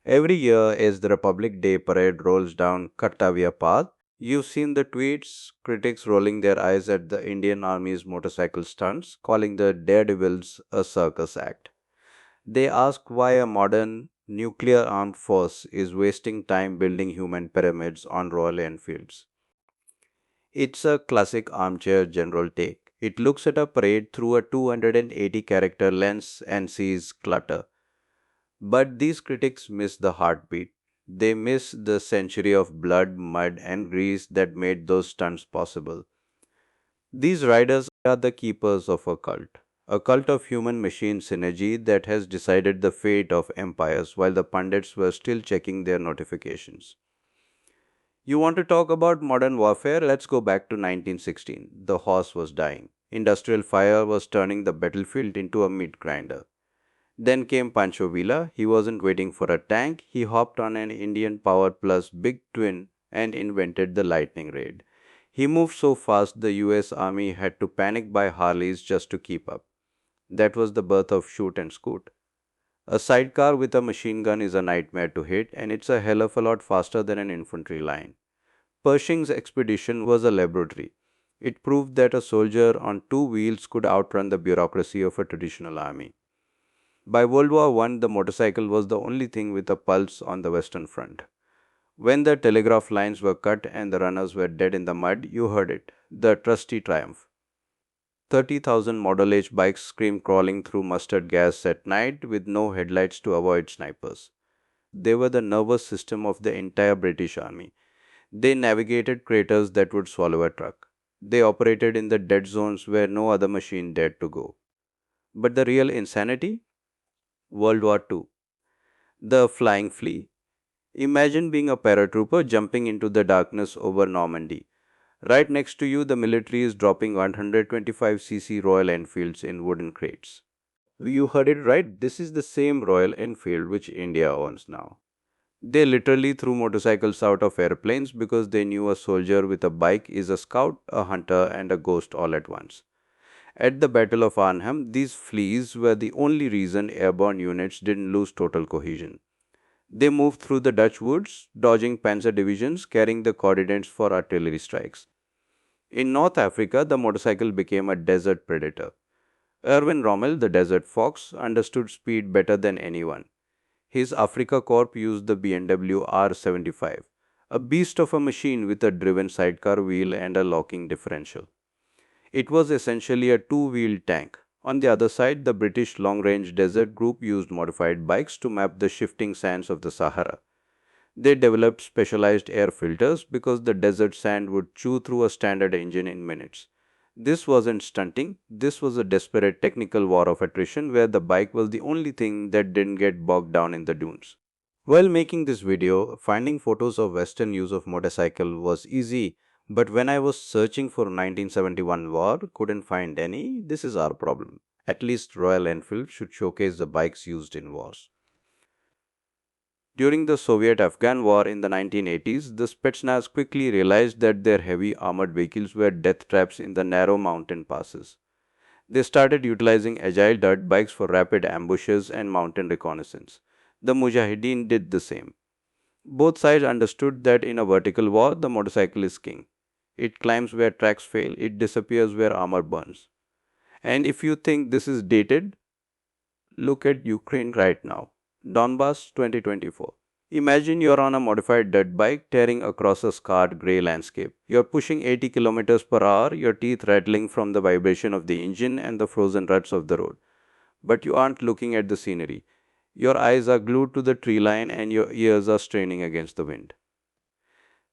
Every year, as the Republic Day parade rolls down Kartavya Path, you've seen the tweets, critics rolling their eyes at the Indian Army's motorcycle stunts, calling the Daredevils a circus act. They ask why a modern nuclear armed force is wasting time building human pyramids on Royal Enfields. It's a classic armchair general take. It looks at a parade through a 280 character lens and sees clutter. But these critics miss the heartbeat. They miss the century of blood, mud, and grease that made those stunts possible. These riders are the keepers of a cult of human machine synergy that has decided the fate of empires while the pundits were still checking their notifications. You want to talk about modern warfare? Let's go back to 1916. The horse was dying. Industrial fire was turning the battlefield into a meat grinder. Then came Pancho Villa. He wasn't waiting for a tank. He hopped on an Indian Power Plus big twin and invented the lightning raid. He moved so fast the US Army had to panic buy Harleys just to keep up. That was the birth of shoot and scoot. A sidecar with a machine gun is a nightmare to hit, and it's a hell of a lot faster than an infantry line. Pershing's expedition was a laboratory. It proved that a soldier on two wheels could outrun the bureaucracy of a traditional army. By World War I, the motorcycle was the only thing with a pulse on the Western Front. When the telegraph lines were cut and the runners were dead in the mud, you heard it, the trusty triumph. 30,000 Model H bikes screamed crawling through mustard gas at night with no headlights to avoid snipers. They were the nervous system of the entire British Army. They navigated craters that would swallow a truck. They operated in the dead zones where no other machine dared to go. But the real insanity? World War II. The Flying Flea. Imagine being a paratrooper jumping into the darkness over Normandy. Right next to you, the military is dropping 125cc Royal Enfields in wooden crates. You heard it right. This is the same Royal Enfield which India owns now. They literally threw motorcycles out of airplanes because they knew a soldier with a bike is a scout, a hunter, and a ghost all at once. At the Battle of Arnhem, these fleas were the only reason airborne units didn't lose total cohesion. They moved through the Dutch woods, dodging panzer divisions, carrying the coordinates for artillery strikes. In North Africa, the motorcycle became a desert predator. Erwin Rommel, the desert fox, understood speed better than anyone. His Africa Corp used the BMW R75, a beast of a machine with a driven sidecar wheel and a locking differential. It was essentially a two-wheeled tank. On the other side, the British long-range desert group used modified bikes to map the shifting sands of the Sahara. They developed specialized air filters because the desert sand would chew through a standard engine in minutes. This wasn't stunting, this was a desperate technical war of attrition where the bike was the only thing that didn't get bogged down in the dunes. While making this video, finding photos of Western use of motorcycle was easy, but when I was searching for 1971 war, couldn't find any. This is our problem. At least Royal Enfield should showcase the bikes used in wars. During the Soviet-Afghan War in the 1980s, the Spetsnaz quickly realized that their heavy armored vehicles were death traps in the narrow mountain passes. They started utilizing agile dirt bikes for rapid ambushes and mountain reconnaissance. The Mujahideen did the same. Both sides understood that in a vertical war, the motorcycle is king. It climbs where tracks fail, it disappears where armor burns. And if you think this is dated, look at Ukraine right now. Donbass 2024. Imagine you're on a modified dirt bike tearing across a scarred grey landscape. You're pushing 80 kilometers per hour, your teeth rattling from the vibration of the engine and the frozen ruts of the road. But you aren't looking at the scenery. Your eyes are glued to the tree line and your ears are straining against the wind.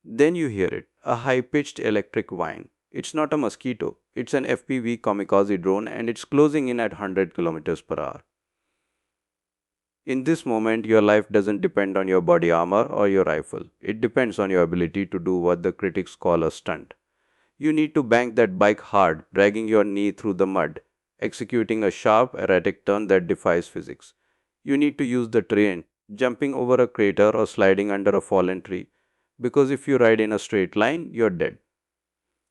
Then you hear it, a high pitched electric whine. It's not a mosquito, it's an FPV kamikaze drone and it's closing in at 100 kilometers per hour. In this moment, your life doesn't depend on your body armor or your rifle. It depends on your ability to do what the critics call a stunt. You need to bank that bike hard, dragging your knee through the mud, executing a sharp, erratic turn that defies physics. You need to use the terrain, jumping over a crater or sliding under a fallen tree, because if you ride in a straight line, you're dead.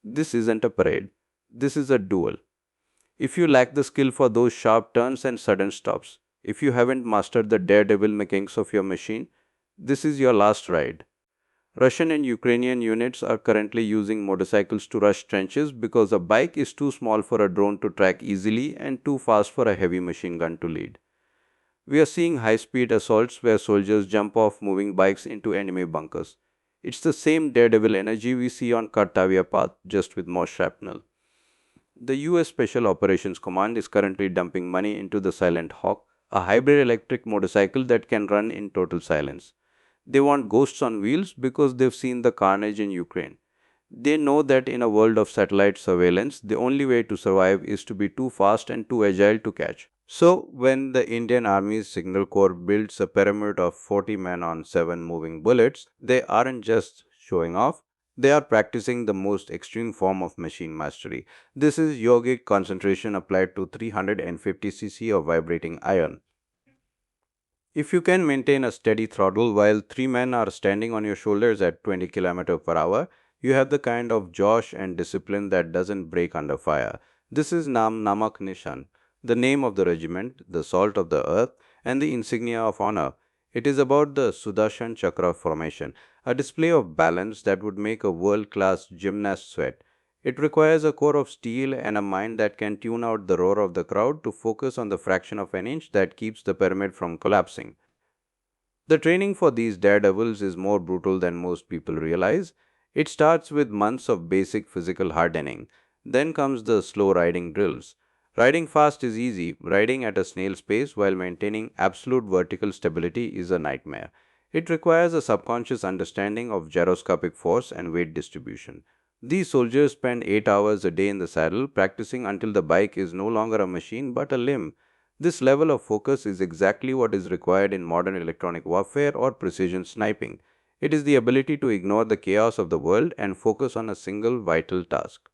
This isn't a parade. This is a duel. If you lack the skill for those sharp turns and sudden stops, if you haven't mastered the daredevil mechanics of your machine, This is your last ride. Russian and Ukrainian units are currently using motorcycles to rush trenches because a bike is too small for a drone to track easily and too fast for a heavy machine gun to lead. We are seeing high speed assaults where soldiers jump off moving bikes into enemy bunkers. It's the same daredevil energy we see on Kartavia Path, just with more shrapnel. The US Special Operations Command is currently dumping money into the Silent Hawk, a hybrid electric motorcycle that can run in total silence. They want ghosts on wheels because they've seen the carnage in Ukraine. They know that in a world of satellite surveillance, the only way to survive is to be too fast and too agile to catch. So, when the Indian Army's Signal Corps builds a pyramid of 40 men on 7 moving bullets, they aren't just showing off, they are practicing the most extreme form of machine mastery. This is yogic concentration applied to 350 cc of vibrating iron. If you can maintain a steady throttle while three men are standing on your shoulders at 20 km per hour, you have the kind of josh and discipline that doesn't break under fire. This is Nam Namak Nishan, the name of the regiment, the salt of the earth, and the insignia of honor. It is about the Sudarshan Chakra formation, a display of balance that would make a world class gymnast sweat. It requires a core of steel and a mind that can tune out the roar of the crowd to focus on the fraction of an inch that keeps the pyramid from collapsing. The training for these daredevils is more brutal than most people realize. It starts with months of basic physical hardening. Then comes the slow riding drills. Riding fast is easy, riding at a snail's pace while maintaining absolute vertical stability is a nightmare. It requires a subconscious understanding of gyroscopic force and weight distribution. These soldiers spend 8 hours a day in the saddle practicing until the bike is no longer a machine but a limb. This level of focus is exactly what is required in modern electronic warfare or precision sniping. It is the ability to ignore the chaos of the world and focus on a single vital task.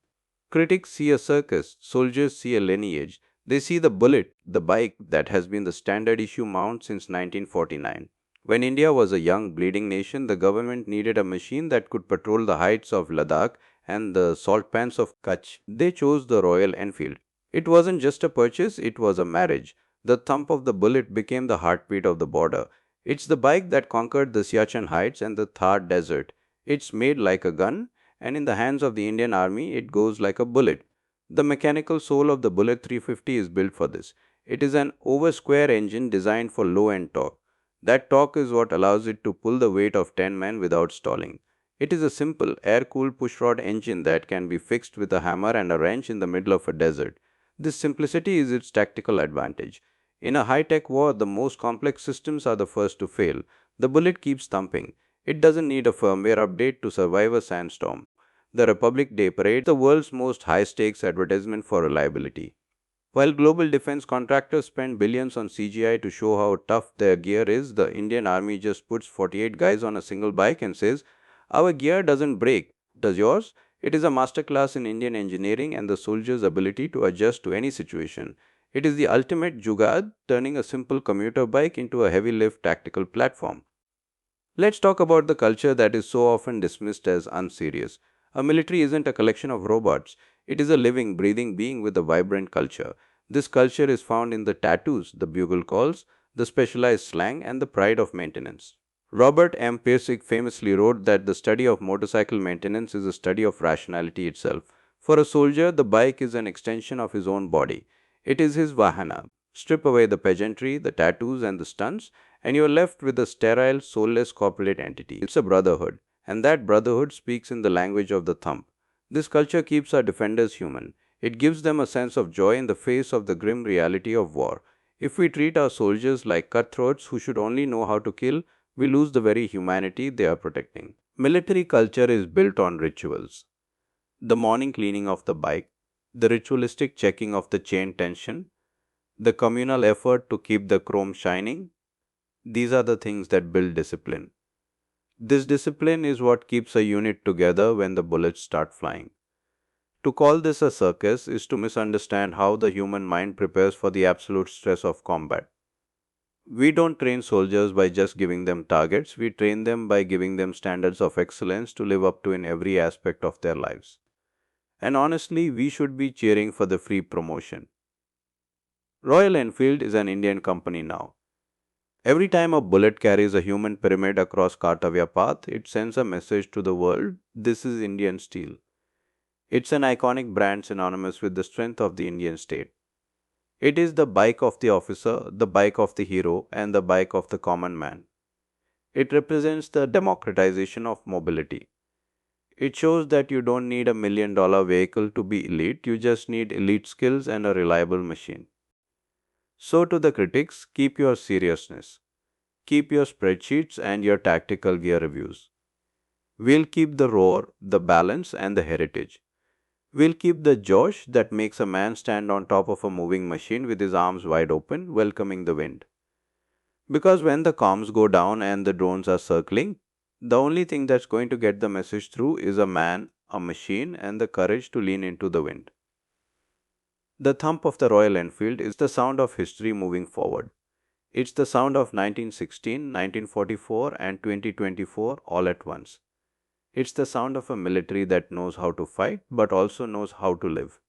Critics see a circus, soldiers see a lineage. They see the bullet, the bike that has been the standard issue mount since 1949. When India was a young, bleeding nation, the government needed a machine that could patrol the heights of Ladakh and the salt pans of Kutch. They chose the Royal Enfield. It wasn't just a purchase, it was a marriage. The thump of the bullet became the heartbeat of the border. It's the bike that conquered the Siachen Heights and the Thar Desert. It's made like a gun, and in the hands of the Indian Army, it goes like a bullet. The mechanical soul of the Bullet 350 is built for this. It is an over square engine designed for low end torque. That torque is what allows it to pull the weight of 10 men without stalling. It is a simple, air cooled pushrod engine that can be fixed with a hammer and a wrench in the middle of a desert. This simplicity is its tactical advantage. In a high tech war, the most complex systems are the first to fail. The bullet keeps thumping. It doesn't need a firmware update to survive a sandstorm. The Republic Day Parade is the world's most high stakes advertisement for reliability. While global defense contractors spend billions on CGI to show how tough their gear is, the Indian Army just puts 48 guys on a single bike and says, "Our gear doesn't break. Does yours?" It is a masterclass in Indian engineering and the soldier's ability to adjust to any situation. It is the ultimate jugad, turning a simple commuter bike into a heavy lift tactical platform. Let's talk about the culture that is so often dismissed as unserious. A military isn't a collection of robots, it is a living, breathing being with a vibrant culture. This culture is found in the tattoos, the bugle calls, the specialized slang, and the pride of maintenance. Robert M. Pirsig famously wrote that the study of motorcycle maintenance is a study of rationality itself. For a soldier, the bike is an extension of his own body. It is his vahana. Strip away the pageantry, the tattoos, and the stunts, and you are left with a sterile, soulless corporate entity. It's a brotherhood, and that brotherhood speaks in the language of the thumb. This culture keeps our defenders human. It gives them a sense of joy in the face of the grim reality of war. If we treat our soldiers like cutthroats who should only know how to kill, we lose the very humanity they are protecting. Military culture is built on rituals. The morning cleaning of the bike, the ritualistic checking of the chain tension, the communal effort to keep the chrome shining, these are the things that build discipline. This discipline is what keeps a unit together when the bullets start flying. To call this a circus is to misunderstand how the human mind prepares for the absolute stress of combat. We don't train soldiers by just giving them targets, we train them by giving them standards of excellence to live up to in every aspect of their lives. And honestly, we should be cheering for the free promotion. Royal Enfield is an Indian company now. Every time a bullet carries a human pyramid across Kartavya path, it sends a message to the world: this is Indian steel. It's an iconic brand synonymous with the strength of the Indian state. It is the bike of the officer, the bike of the hero, and the bike of the common man. It represents the democratization of mobility. It shows that you don't need $1 million vehicle to be elite, you just need elite skills and a reliable machine. So, to the critics, keep your seriousness, keep your spreadsheets and your tactical gear reviews. We'll keep the roar, the balance, and the heritage. We'll keep the josh that makes a man stand on top of a moving machine with his arms wide open, welcoming the wind. Because when the comms go down and the drones are circling, the only thing that's going to get the message through is a man, a machine, and the courage to lean into the wind. The thump of the Royal Enfield is the sound of history moving forward. It's the sound of 1916, 1944, and 2024 all at once. It's the sound of a military that knows how to fight but also knows how to live.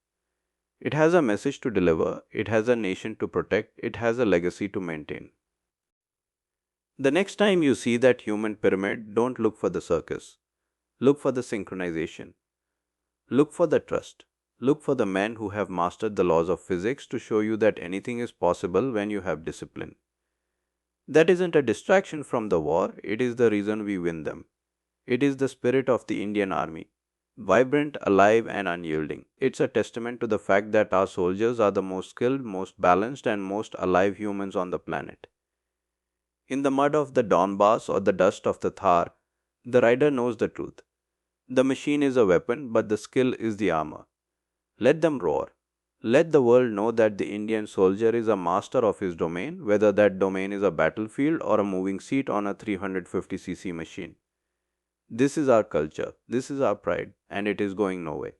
It has a message to deliver, it has a nation to protect, it has a legacy to maintain. The next time you see that human pyramid, don't look for the circus. Look for the synchronization. Look for the trust. Look for the men who have mastered the laws of physics to show you that anything is possible when you have discipline. That isn't a distraction from the war, it is the reason we win them. It is the spirit of the Indian Army, vibrant, alive, and unyielding. It's a testament to the fact that our soldiers are the most skilled, most balanced, and most alive humans on the planet. In the mud of the Donbass or the dust of the Thar, the rider knows the truth. The machine is a weapon, but the skill is the armor. Let them roar. Let the world know that the Indian soldier is a master of his domain, whether that domain is a battlefield or a moving seat on a 350cc machine. This is our culture, this is our pride, and it is going nowhere.